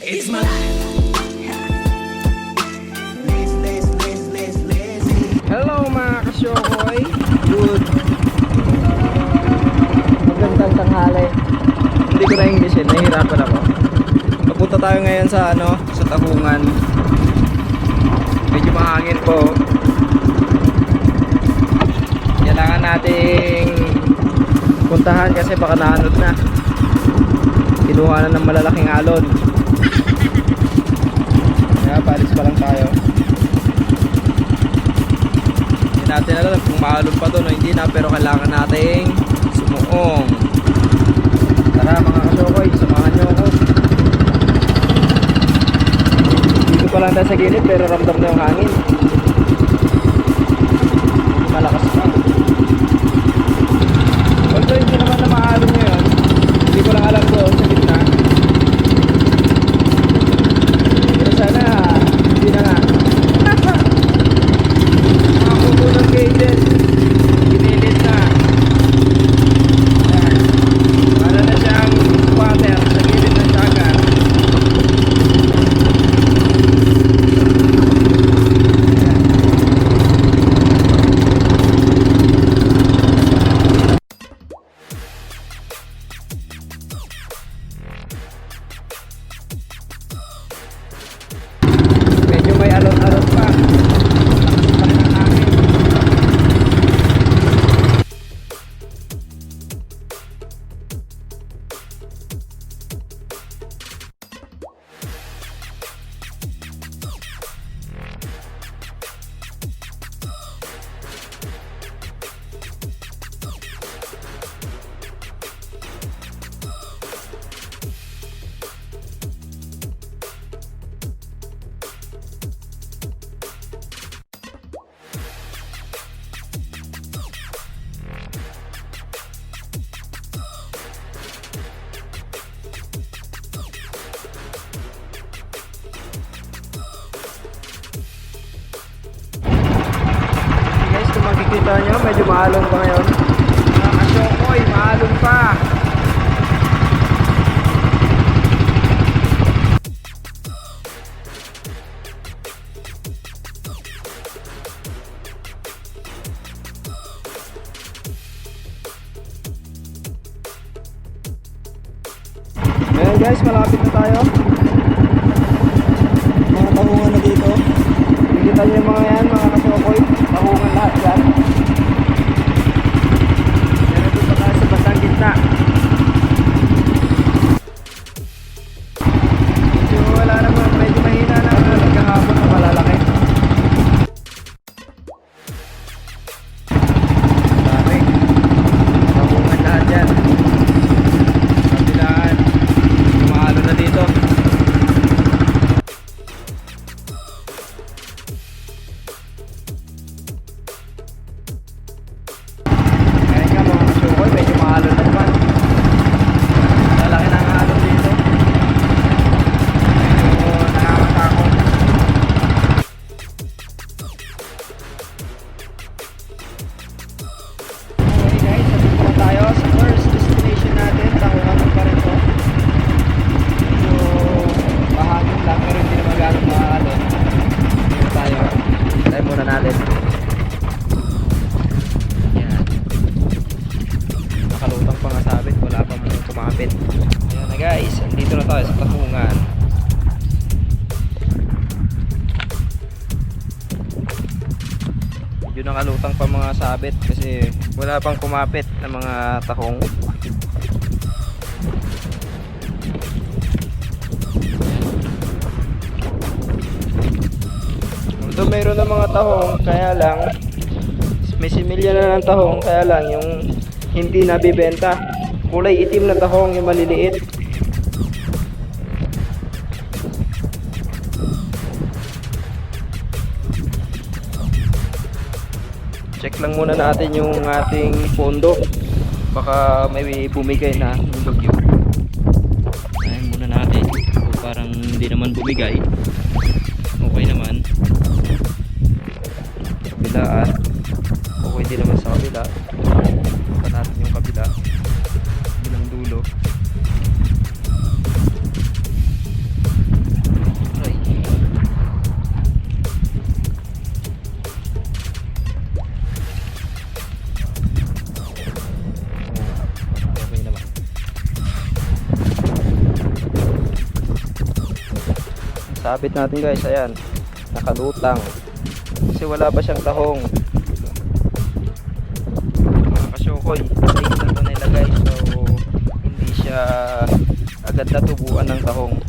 It's my life. Hello mga kasyokoy. Good. Magandang tanghali. Hindi ko na Englishin, nahihirapan ako. Papunta tayo ngayon sa sa Tahungan. Medyo mahangin po. Kailangan nating puntahan kasi baka naanod na. Kinuha na ng malalaking alon. Kaya palis pa lang tayo. Hindi natin alam kung maalon pa doon o hindi na, pero kailangan nating sumuong. Tara mga kasyokoy, samahan nyo ako. Dito pa lang tayo sa gilid pero ramdam na yung hangin. Malakas pa. Although hindi naman na maalon ngayon, hindi ko lang alam doon sa gitna. Pero sana hindi na nga. Mga kukunong cages, ginilit na. Ayan. Para na siyang squatter sa gilid ng dagat. Medyo may alot-alot pa. Lakas pa rin ang hangin. Guys, kung makikita nyo, medyo maalon pa ngayon. Mga kasyokoy, maalon pa. Ayan guys, malapit na tayo. Mga tahungan na dito. Nakikita nyo yung mga yan, mga kasyokoy. Tahungan lahat yan. Yan, nandun pa tayo sa bandang gitna. Medyo wala naman, medyo mahina na. Nagkahapon na malalaki. Dami. Tahungan lahat yan. Kabilaan. Lumahalo na dito. Ngayon nga mga kasyokoy, medyo mahalo na naman. Lalaki na ang alon dito. Medyo nakakatakot. Okay guys, nandito na tayo sa first destination natin. Tahungan pa rin to. Medyo mahangin lang pero hindi naman gano'ng maalon. Dito tayo. Tayo muna natin. Yan. Nakalutang pa nga sabit, wala pa muna kumapit. Ayan na guys, andito na tayo sa Tahungan. Medyo nakalutang pa mga sabit kasi wala pang kumapit na mga tahong. Although mayroon ng mga tahong, kaya lang may similya na ng tahong, kaya lang yung hindi nabibenta. Kulay itim na tahong, yung maliliit. Check lang muna natin yung ating pondo. Baka may bumigay na yung bagyo. Ayan muna natin. O parang hindi naman bumigay. Okay naman. Kabilaan. Okay din naman sa kabila. Punta natin yung kabila. Bilang dulo. Sabit natin guys, ayan. Nakalutang. Kasi wala pa siyang tahong. Mga kasyokoy, late lang ito nilagay. So, hindi siya agad natubuan ng tahong.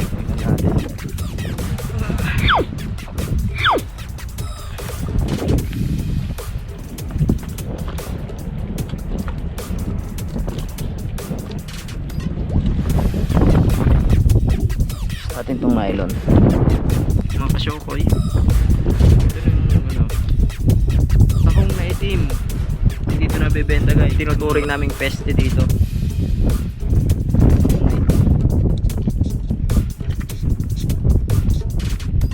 Tingnan natin. Atin tong nylon. Mga kasyokoy, ito yung ano, tahong na itim. Hindi ito nabibenta guys. Tinuturing naming peste dito.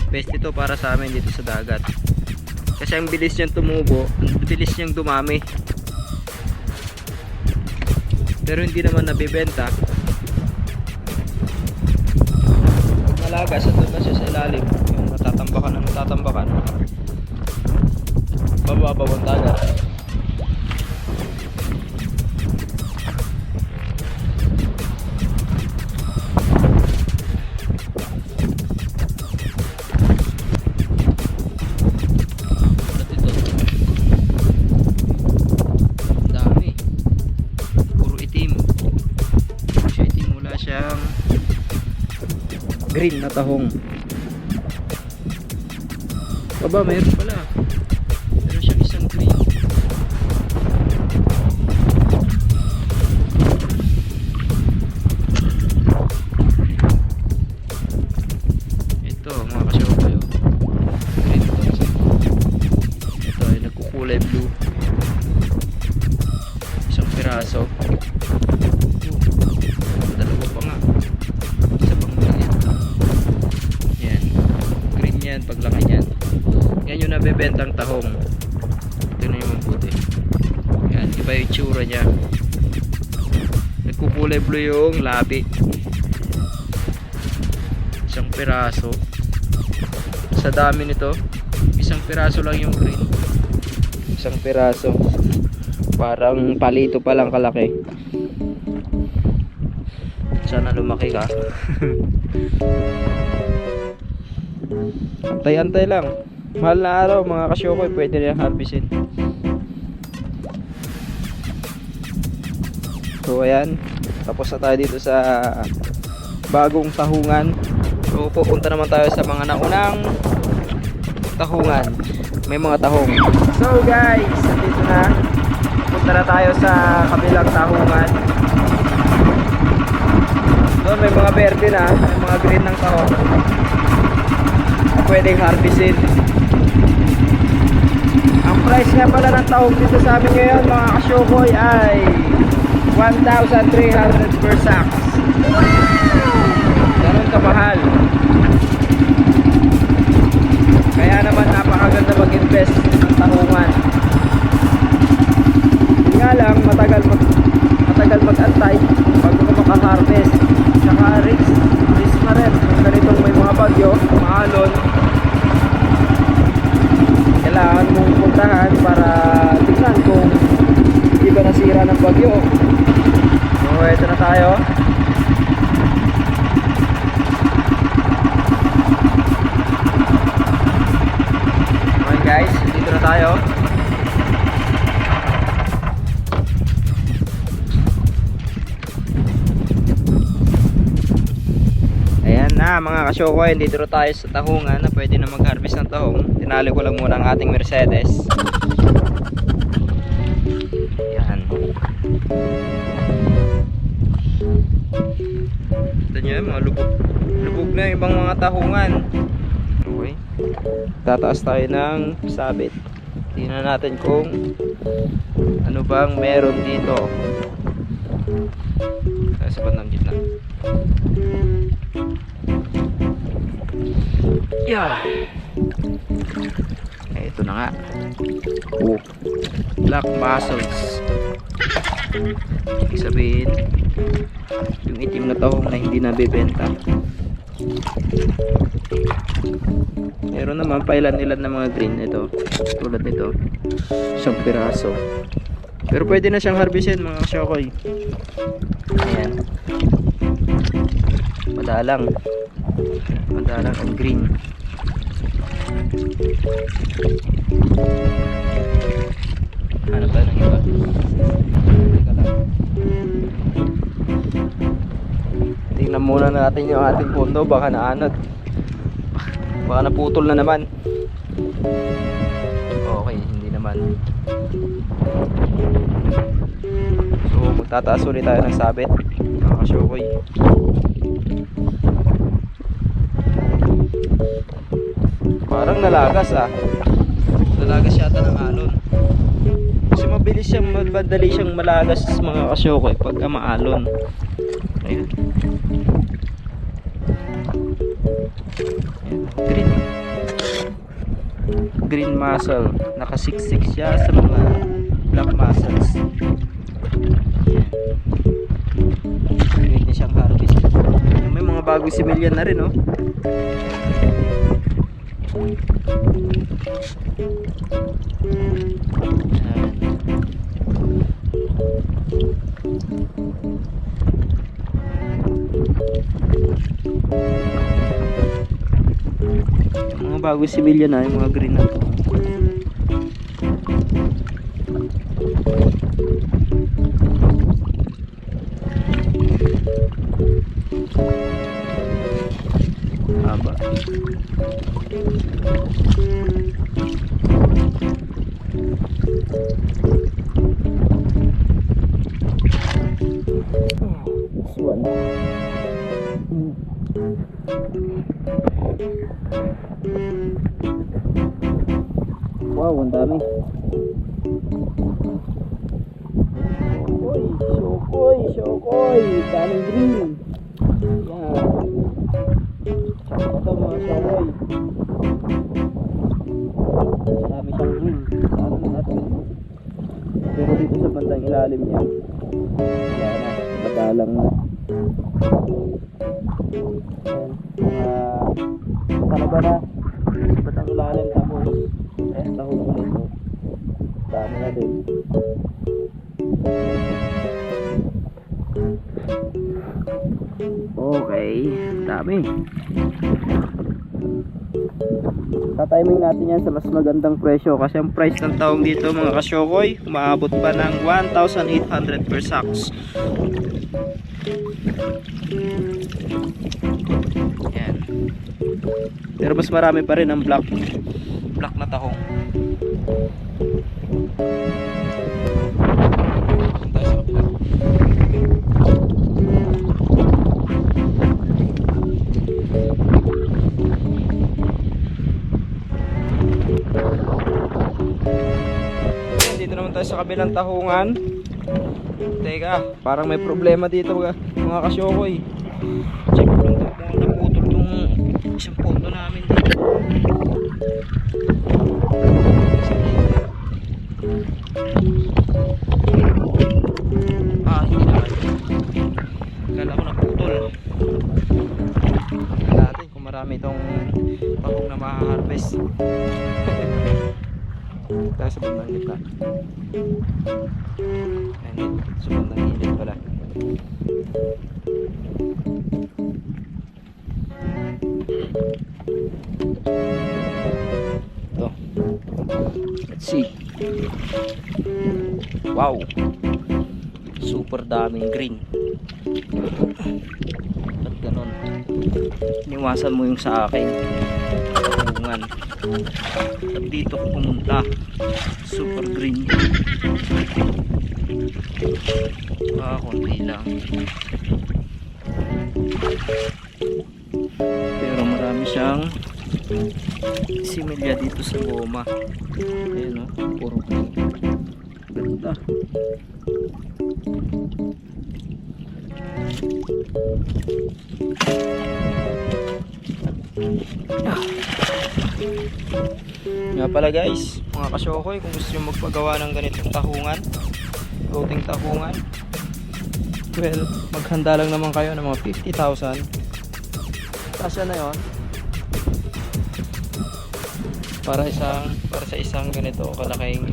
Peste ito para sa amin dito sa dagat. Kasi ang bilis niyang tumubo, ang bilis niyang dumami. Pero hindi naman nabibenta. Malaga sa doon kasi sa ilalim, yung natatambakan, mababaw ang dagat. Ang dami, puro itim. Siya itim, wala siyang green na tahong. Aba, mayroon pala. Meron siyang isang green. Ito, mga kasyokoy. Green ito. Ito ay nagkukulay blue. Isang piraso. Dalawa pa nga. Isa pang maliit. Yan. Green yan, paglaki yan. Yan yung nabebentang tahong. Ito na yung mabuti. Yan, iba yung tsura niya. Nagkukulay blue yung labi. Isang piraso. Sa dami nito, isang piraso lang yung green. Isang piraso. Parang palito pa lang kalaki. Sana lumaki ka. Antay-antay lang. Mahal na araw mga kasyokoy, pwede na yung harvestin. So ayan, tapos na tayo dito sa bagong tahungan. So pupunta naman tayo sa mga naunang tahungan. May mga tahong. So guys, nandito na. Punta na tayo sa kabilang tahungan. Doon may mga verde na, may mga green ng tahong. Pwedeng harvestin. Ang price nga pala ng tahong dito sa amin ngayon mga kasyokoy ay 1,300 per sack. Ganun kamahal. Kaya naman napakaganda mag-invest ng tahungan. Hindi nga lang matagal mag-antay bago ka maka-harvest. Tsaka risk na rin kung ganitong may mga bagyo, maalon. Kailangan mong puntahan para tignan kung hindi ba nasira ng bagyo. So ito na tayo. Okay guys, dito na tayo. Ayan na mga kasyokoy, dito na tayo sa tahungan na pwede na mag-harvest ng tahong. Tinali ko lang muna ang ating Mercedes. Ayan. Ito nyo yung mga lubog na yung ibang mga tahungan. Okay. Tataas tayo ng sabit. Tingnan natin kung ano bang meron dito. Tayo sa bandang gitna. Yeah. Ito na nga. Oh. Black mussels. Ibig sabihin, yung itim na tahong na hindi nabibenta. Meron naman pailan-ilan na mga green. Ito, tulad nito, isang piraso. Pero pwede na siyang harvestin mga kasyokoy. Ayan. Madalang. Madalang ang green. Ano ba ng iba? Teka lang. Tingnan muna natin yung ating pondo. Baka naanod. Baka naputol na naman. Okay, hindi naman. So magtataas ulit tayo ng sabit mga kasyokoy. Parang nalagas nalagas yata ng alon kasi mabilis siyang madali siyang malagas mga kasyokoy pagka maalon. Ayun. Green green mussel, nakasiksik siya sa mga black mussels. Pwede niya siyang harvest. May mga bagong similyan na rin, oh. Yung mga bagong similyan na, yung mga green na to. Haba. This one. Wow, ang dami. Shokoy, daming green. Yan. Ito mga shokoy. Marami siyang green. Parang natin. Pero dito sa bandang ilalim niya, wala na. Madalang na. Ayan. Mga talaba na. Sa bandang ilalim tapos tahong ulit. Dami na din. Okay, dami. Tatiming natin yan sa mas magandang presyo kasi ang price ng tahong dito mga kasyokoy umaabot pa ng 1,800 per sacks. Yan. Pero mas marami pa rin ang black na tahong. Dito naman tayo sa kabilang tahungan. Teka, parang may problema dito mga kasyokoy. Check ko lang kung naputol yung isang pondo namin dito. Hindi naman. Akala ko naputol. Tingnan natin kung marami itong tahong na maha-harvest. Tayo sa bandang gitna. Ayan, sa bandang gilid pala. Ito. Let's see. Wow, super daming green. Ba't ganon? Iniwasan mo yung sa akin hubungan. At dito ko pumunta, super green. Konti lang, pero marami siyang similya dito sa goma. Ayan o, puro green. Ganda. Nga pala guys, mga kasyokoy, kung gusto nyo magpagawa ng ganitong tahungan, floating tahungan, well, maghanda lang naman kayo ng mga 50,000. Kasya na yon para sa isang ganito kalaking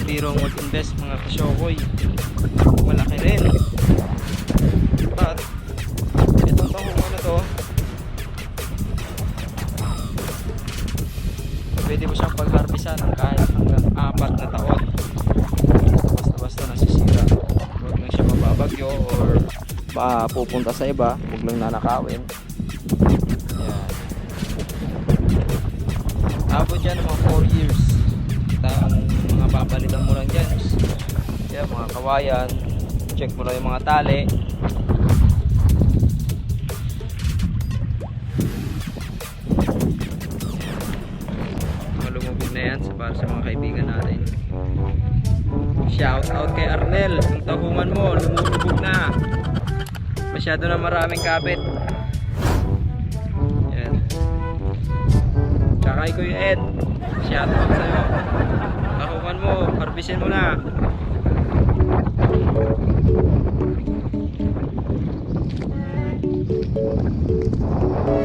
birong mag-invest mga kasyokoy. Malaki rin. But itong tahungan na to, pwede mo siyang pag-harvestan kahit hanggang 4 na taon. Basta nasisira. Huwag lang siya mababagyo or pupunta sa iba. Huwag lang nanakawin. Ayan. Abot dyan mga 4 years. Mga papalitan mo lang dyan. Yan, mga kawayan. Check mo lang yung mga tali. Lumubog na yan para sa mga kaibigan natin. Shout out kay Arnel. Yung tahungan mo lumubog na. Masyado na maraming kapit. Yan. Tsaka ko yung Ed. Shout out sa'yo. Tahungan mo, harvestin mo na.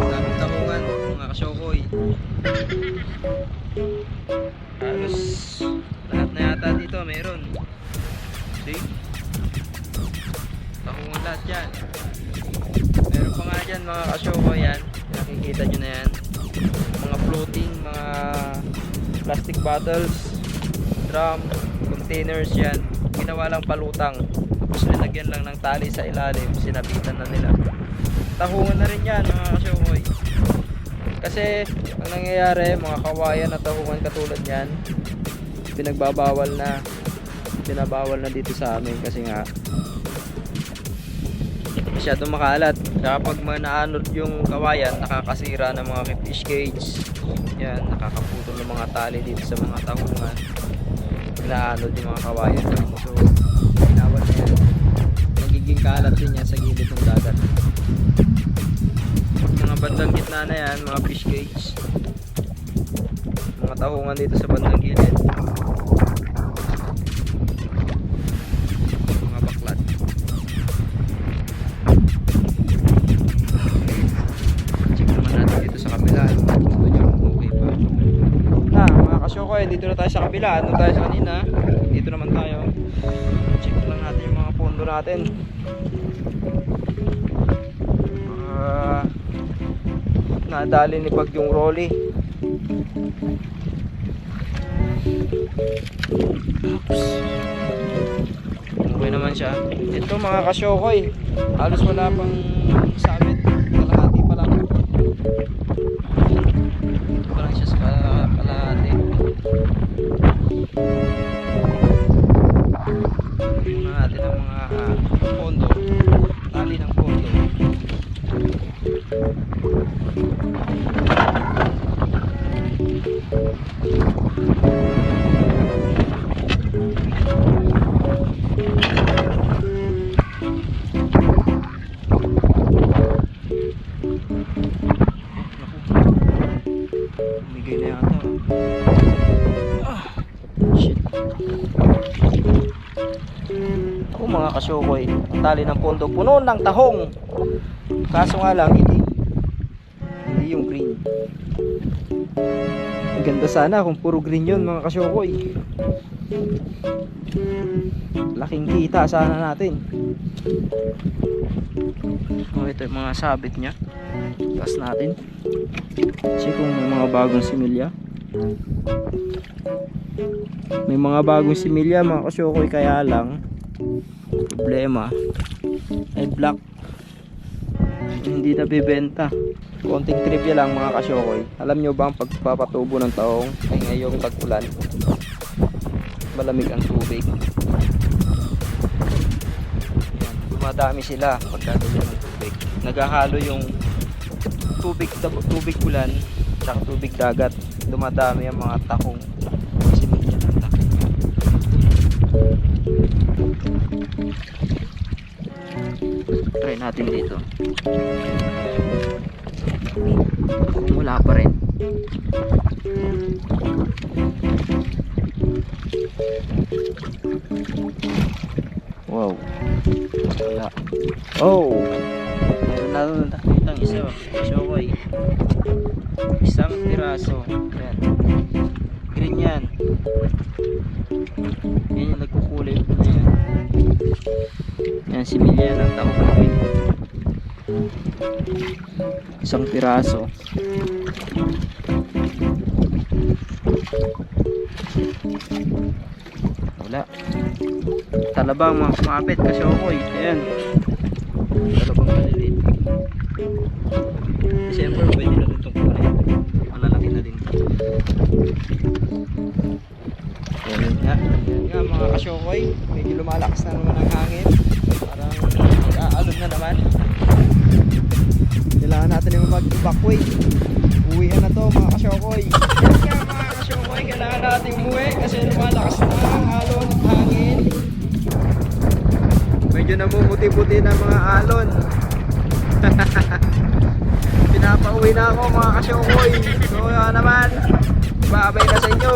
Daming tahungan mga kasyokoy. Halos lahat na yata dito meron. See? Tahungan lahat yan. Meron pa nga dyan mga kasyokoy yan. Nakikita nyo na yan. Mga floating, mga plastic bottles, drum, containers yan. Ginawa lang palutang. Tapos linagyan lang ng tali sa ilalim. Sinabitan na nila. Tahungan na rin yan mga kasyokoy. Kasi ang nangyayari, mga kawayan na tahungan katulad yan, pinagbabawal na, pinabawal na dito sa amin kasi nga masyadong makalat. Kapag naanod yung kawayan, nakakasira ng mga fish cage. Yan, nakakaputol ng mga tali dito sa mga tahungan. Naanod yung mga kawayan. So, pinawal na yan. Magiging kalat din yan sa gilid ng dagat. Mga bandang gitna na yan, mga fish cage. Mga tahungan dito sa bandang gilid. Mga baklat. Check naman natin dito sa kabila. Gusto nyo kung okay pa. Na, mga kasyokoy, dito na tayo sa kabila. Ano tayo sa kanina? Dito naman tayo. Check lang natin yung mga pondo natin. Nadali ni Bagyong Rolly. Oops. Okay naman siya. Ito mga kasyokoy, halos wala pang sabit. Kalahati pa lang. Ito pa lang siya sa kalahati. Tingnan natin ang mga pondo. Tali ng pondo. Bigay na yata. Shit. Ako mga kasyokoy, ang tali ng pondo puno ng tahong. Kaso nga lang hindi yung green. Ang ganda sana kung puro green yun mga kasyokoy. Laking kita sana natin. Oh, ito yung mga sabit nya. Taas natin. Check kung may mga bagong similya. May mga bagong similya mga kasyokoy, kaya lang problema ay black, hindi na bibenta. Konting trivia lang mga kasyokoy. Alam nyo ba ang pagpapatubo ng tahong ay ngayong tag-ulan malamig ang tubig. Dumadami sila pagkatuloy ng tubig. Naghahalo yung tubig ulan at tubig dagat. Dumadami ang mga tahong similya ng laki. Try natin dito kung wala pa rin. Wow, wala. Oh, meron na doon nakitang isa. Kasyokoy, isang piraso. Ayan. Green yan. Ayan. Yan yung nagkukulay na yan. Yan, similya ng tahog namin. Isang piraso. Wala. Talabang mga kumapit kasi okoy. Ayan. Talabang maliliit. Siyempre, pwede na rin itong kulay. Malalaki na din. Ayan nga. Ayan nga mga kasyokoy. Medyo lumalakas na naman ang hangin. Parang mag-aalon na naman. Kailangan natin yung mag-evacuate. Uwian na to mga kasyokoy. Ayan nga mga kasyokoy. Kailangan natin umuwi kasi lumalakas na ang alon at hangin. Medyo namumuti-puti na mga alon. Pinapauwi na ako mga kasyokoy. So naman, babay na sa inyo.